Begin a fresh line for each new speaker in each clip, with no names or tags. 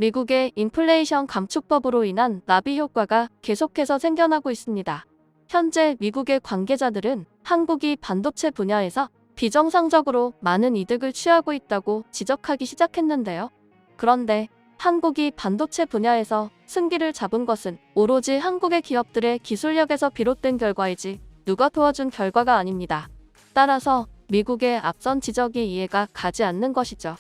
미국의 인플레이션 감축법으로 인한 나비 효과가 계속해서 생겨나고 있습니다. 현재 미국의 관계자들은 한국이 반도체 분야에서 비정상적으로 많은 이득을 취하고 있다고 지적하기 시작했는데요. 그런데 한국이 반도체 분야에서 승기를 잡은 것은 오로지 한국의 기업들의 기술력에서 비롯된 결과이지 누가 도와준 결과가 아닙니다. 따라서 미국의 앞선 지적이 이해가 가지 않는 것이죠.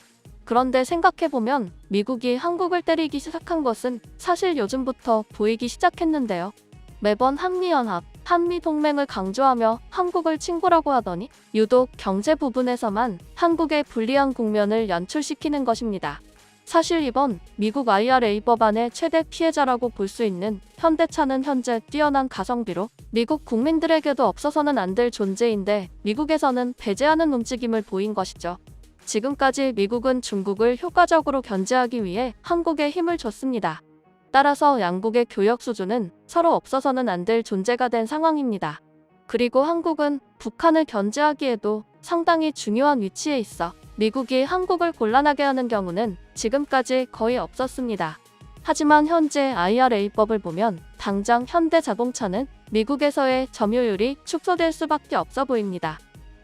그런데 생각해보면 미국이 한국을 때리기 시작한 것은 사실 요즘부터 보이기 시작했는데요. 매번 한미연합, 한미동맹을 강조하며 한국을 친구라고 하더니 유독 경제 부분에서만 한국의 불리한 국면을 연출시키는 것입니다. 사실 이번 미국 IRA 법안의 최대 피해자라고 볼 수 있는 현대차는 현재 뛰어난 가성비로 미국 국민들에게도 없어서는 안 될 존재인데 미국에서는 배제하는 움직임을 보인 것이죠. 지금까지 미국은 중국을 효과적으로 견제하기 위해 한국에 힘을 줬습니다. 따라서 양국의 교역 수준은 서로 없어서는 안 될 존재가 된 상황입니다. 그리고 한국은 북한을 견제하기에도 상당히 중요한 위치에 있어 미국이 한국을 곤란하게 하는 경우는 지금까지 거의 없었습니다. 하지만 현재 IRA법을 보면 당장 현대자동차는 미국에서의 점유율이 축소될 수밖에 없어 보입니다.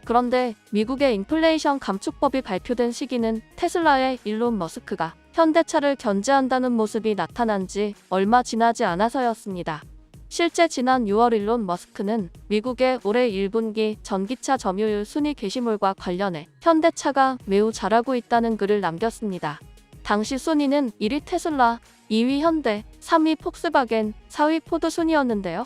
그런데 미국의 인플레이션 감축법이 발표된 시기는 테슬라의 일론 머스크가 현대차를 견제한다는 모습이 나타난 지 얼마 지나지 않아서였습니다. 실제 지난 6월 일론 머스크는 미국의 올해 1분기 전기차 점유율 순위 게시물과 관련해 현대차가 매우 잘하고 있다는 글을 남겼습니다. 당시 순위는 1위 테슬라, 2위 현대, 3위 폭스바겐, 4위 포드 순이었는데요.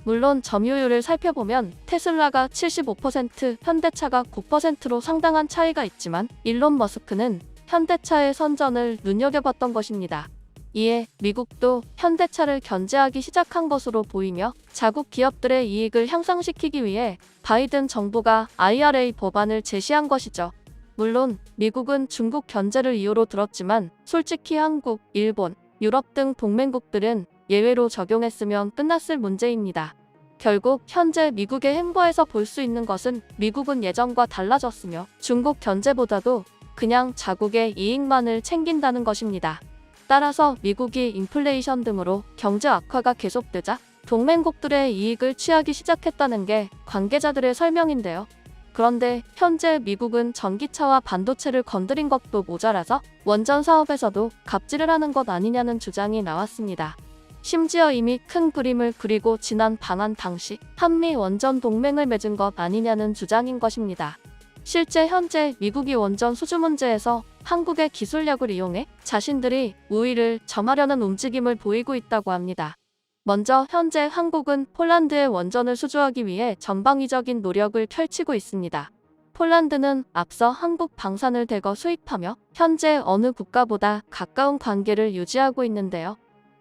물론 점유율을 살펴보면 테슬라가 75%, 현대차가 9%로 상당한 차이가 있지만 일론 머스크는 현대차의 선전을 눈여겨봤던 것입니다. 이에 미국도 현대차를 견제하기 시작한 것으로 보이며 자국 기업들의 이익을 향상시키기 위해 바이든 정부가 IRA 법안을 제시한 것이죠. 물론 미국은 중국 견제를 이유로 들었지만 솔직히 한국, 일본, 유럽 등 동맹국들은 예외로 적용했으면 끝났을 문제입니다. 결국 현재 미국의 행보에서 볼 수 있는 것은 미국은 예전과 달라졌으며 중국 견제보다도 그냥 자국의 이익만을 챙긴다는 것입니다. 따라서 미국이 인플레이션 등으로 경제 악화가 계속되자 동맹국들의 이익을 취하기 시작했다는 게 관계자들의 설명인데요. 그런데 현재 미국은 전기차와 반도체를 건드린 것도 모자라서 원전 사업에서도 갑질을 하는 것 아니냐는 주장이 나왔습니다. 심지어 이미 큰 그림을 그리고 지난 방한 당시 한미 원전 동맹을 맺은 것 아니냐는 주장인 것입니다. 실제 현재 미국이 원전 수주 문제에서 한국의 기술력을 이용해 자신들이 우위를 점하려는 움직임을 보이고 있다고 합니다. 먼저 현재 한국은 폴란드의 원전을 수주하기 위해 전방위적인 노력을 펼치고 있습니다. 폴란드는 앞서 한국 방산을 대거 수입하며 현재 어느 국가보다 가까운 관계를 유지하고 있는데요.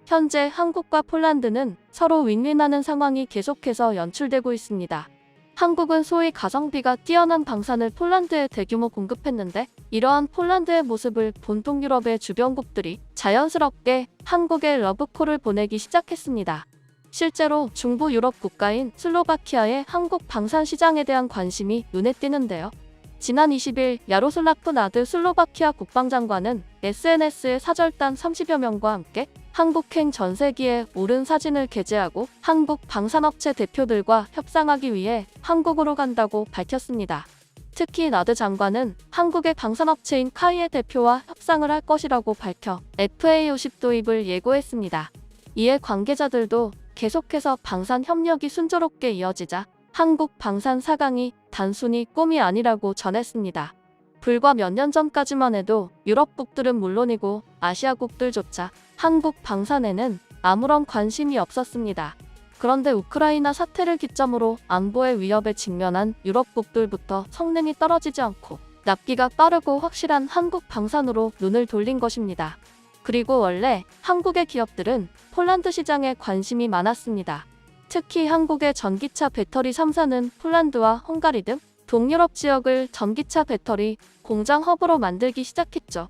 현재 한국과 폴란드는 서로 윈윈하는 상황이 계속해서 연출되고 있습니다. 한국은 소위 가성비가 뛰어난 방산을 폴란드에 대규모 공급했는데 이러한 폴란드의 모습을 본 동유럽의 주변국들이 자연스럽게 한국에 러브콜을 보내기 시작했습니다. 실제로 중부 유럽 국가인 슬로바키아의 한국 방산 시장에 대한 관심이 눈에 띄는데요. 지난 20일 야로슬라프 나드 슬로바키아 국방장관은 SNS에 사절단 30여 명과 함께 한국행 전세기에 오른 사진을 게재하고 한국 방산업체 대표들과 협상하기 위해 한국으로 간다고 밝혔습니다. 특히 나드 장관은 한국의 방산업체인 카이의 대표와 협상을 할 것이라고 밝혀 FA50 도입을 예고했습니다. 이에 관계자들도 계속해서 방산 협력이 순조롭게 이어지자 한국 방산 4강이 단순히 꿈이 아니라고 전했습니다. 불과 몇 년 전까지만 해도 유럽국들은 물론이고 아시아국들조차 한국 방산에는 아무런 관심이 없었습니다. 그런데 우크라이나 사태를 기점으로 안보의 위협에 직면한 유럽국들부터 성능이 떨어지지 않고 납기가 빠르고 확실한 한국 방산으로 눈을 돌린 것입니다. 그리고 원래 한국의 기업들은 폴란드 시장에 관심이 많았습니다. 특히 한국의 전기차 배터리 3사는 폴란드와 헝가리 등 동유럽 지역을 전기차 배터리 공장 허브로 만들기 시작했죠.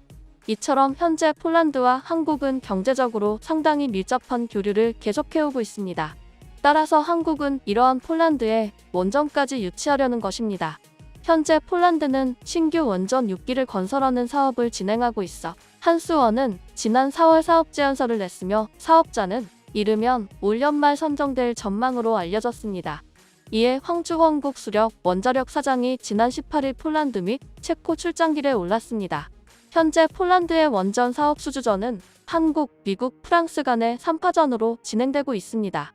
이처럼 현재 폴란드와 한국은 경제적으로 상당히 밀접한 교류를 계속해오고 있습니다. 따라서 한국은 이러한 폴란드에 원전까지 유치하려는 것입니다. 현재 폴란드는 신규 원전 6기를 건설하는 사업을 진행하고 있어 한수원은 지난 4월 사업 제안서를 냈으며 사업자는 이르면 올 연말 선정될 전망으로 알려졌습니다. 이에 황주헌국수력 원자력 사장이 지난 18일 폴란드 및 체코 출장길에 올랐습니다. 현재 폴란드의 원전 사업 수주전은 한국, 미국, 프랑스 간의 3파전으로 진행되고 있습니다.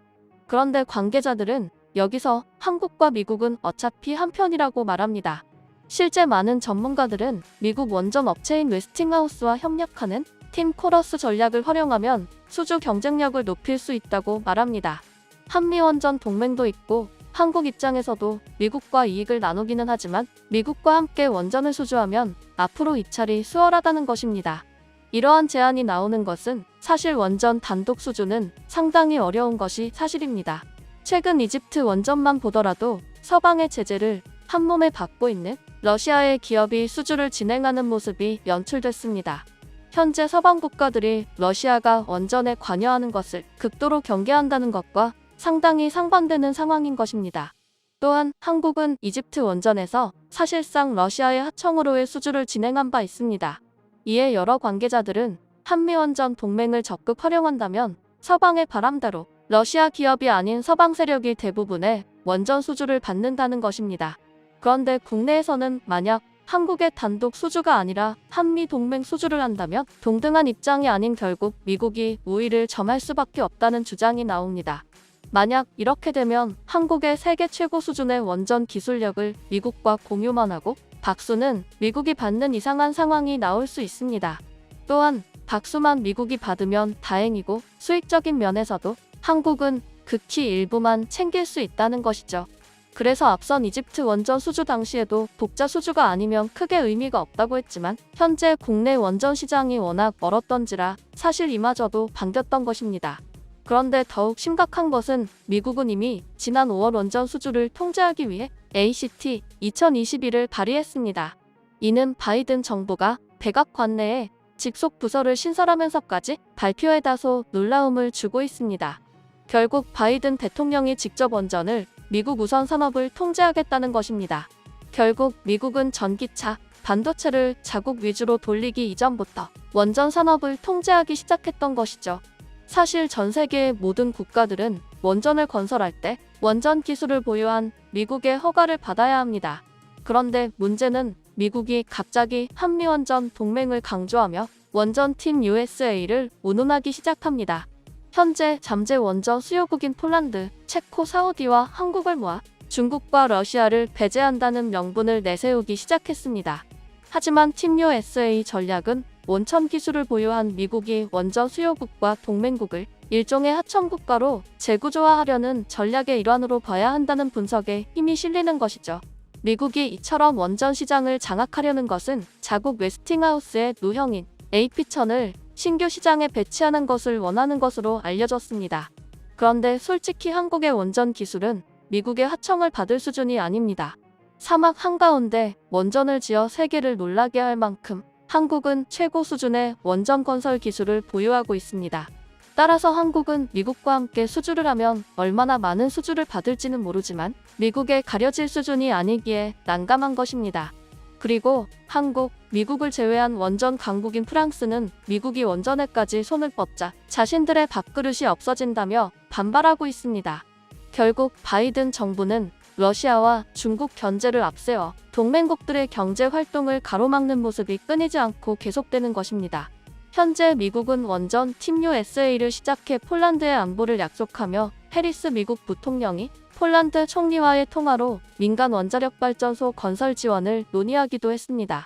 그런데 관계자들은 여기서 한국과 미국은 어차피 한편이라고 말합니다. 실제 많은 전문가들은 미국 원전 업체인 웨스팅하우스와 협력하는 팀 코러스 전략을 활용하면 수주 경쟁력을 높일 수 있다고 말합니다. 한미원전 동맹도 있고 한국 입장에서도 미국과 이익을 나누기는 하지만 미국과 함께 원전을 수주하면 앞으로 입찰이 수월하다는 것입니다. 이러한 제안이 나오는 것은 사실 원전 단독 수주는 상당히 어려운 것이 사실입니다. 최근 이집트 원전만 보더라도 서방의 제재를 한몸에 받고 있는 러시아의 기업이 수주를 진행하는 모습이 연출됐습니다. 현재 서방 국가들이 러시아가 원전에 관여하는 것을 극도로 경계한다는 것과 상당히 상반되는 상황인 것입니다. 또한 한국은 이집트 원전에서 사실상 러시아의 하청으로의 수주를 진행한 바 있습니다. 이에 여러 관계자들은 한미원전 동맹을 적극 활용한다면 서방의 바람대로 러시아 기업이 아닌 서방 세력이 대부분의 원전 수주를 받는다는 것입니다. 그런데 국내에서는 만약 한국의 단독 수주가 아니라 한미 동맹 수주를 한다면 동등한 입장이 아닌 결국 미국이 우위를 점할 수밖에 없다는 주장이 나옵니다. 만약 이렇게 되면 한국의 세계 최고 수준의 원전 기술력을 미국과 공유만 하고 박수는 미국이 받는 이상한 상황이 나올 수 있습니다. 또한 박수만 미국이 받으면 다행이고 수익적인 면에서도 한국은 극히 일부만 챙길 수 있다는 것이죠. 그래서 앞선 이집트 원전 수주 당시에도 독자 수주가 아니면 크게 의미가 없다고 했지만 현재 국내 원전 시장이 워낙 멀었던지라 사실 이마저도 반겼던 것입니다. 그런데 더욱 심각한 것은 미국은 이미 지난 5월 원전 수주를 통제하기 위해 ACT 2021을 발의했습니다. 이는 바이든 정부가 백악관 내에 직속 부서를 신설하면서까지 발표에 다소 놀라움을 주고 있습니다. 결국 바이든 대통령이 직접 원전을 미국 우선 산업을 통제하겠다는 것입니다. 결국 미국은 전기차, 반도체를 자국 위주로 돌리기 이전부터 원전 산업을 통제하기 시작했던 것이죠. 사실 전 세계의 모든 국가들은 원전을 건설할 때 원전 기술을 보유한 미국의 허가를 받아야 합니다. 그런데 문제는 미국이 갑자기 한미원전 동맹을 강조하며 원전팀 USA를 운운하기 시작합니다. 현재 잠재 원전 수요국인 폴란드, 체코, 사우디와 한국을 모아 중국과 러시아를 배제한다는 명분을 내세우기 시작했습니다. 하지만 팀 USA 전략은 원천 기술을 보유한 미국이 원전 수요국과 동맹국을 일종의 하청국가로 재구조화하려는 전략의 일환으로 봐야 한다는 분석에 힘이 실리는 것이죠. 미국이 이처럼 원전 시장을 장악하려는 것은 자국 웨스팅하우스의 노형인 AP천을 신규 시장에 배치하는 것을 원하는 것으로 알려졌습니다. 그런데 솔직히 한국의 원전 기술은 미국의 하청을 받을 수준이 아닙니다. 사막 한가운데 원전을 지어 세계를 놀라게 할 만큼 한국은 최고 수준의 원전 건설 기술을 보유하고 있습니다. 따라서 한국은 미국과 함께 수주를 하면 얼마나 많은 수주를 받을지는 모르지만 미국에 가려질 수준이 아니기에 난감한 것입니다. 그리고 한국, 미국을 제외한 원전 강국인 프랑스는 미국이 원전에까지 손을 뻗자 자신들의 밥그릇이 없어진다며 반발하고 있습니다. 결국 바이든 정부는 러시아와 중국 견제를 앞세워 동맹국들의 경제 활동을 가로막는 모습이 끊이지 않고 계속되는 것입니다. 현재 미국은 원전 팀 USA를 시작해 폴란드의 안보를 약속하며 해리스 미국 부통령이 폴란드 총리와의 통화로 민간 원자력 발전소 건설 지원을 논의하기도 했습니다.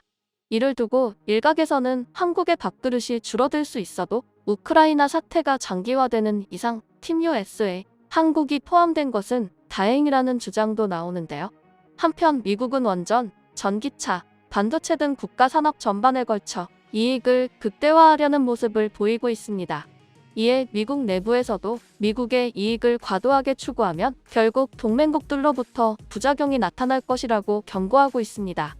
이를 두고 일각에서는 한국의 밥그릇이 줄어들 수 있어도 우크라이나 사태가 장기화되는 이상 팀 USA, 한국이 포함된 것은 다행이라는 주장도 나오는데요. 한편 미국은 원전, 전기차, 반도체 등 국가 산업 전반에 걸쳐 이익을 극대화하려는 모습을 보이고 있습니다. 이에 미국 내부에서도 미국의 이익을 과도하게 추구하면 결국 동맹국들로부터 부작용이 나타날 것이라고 경고하고 있습니다.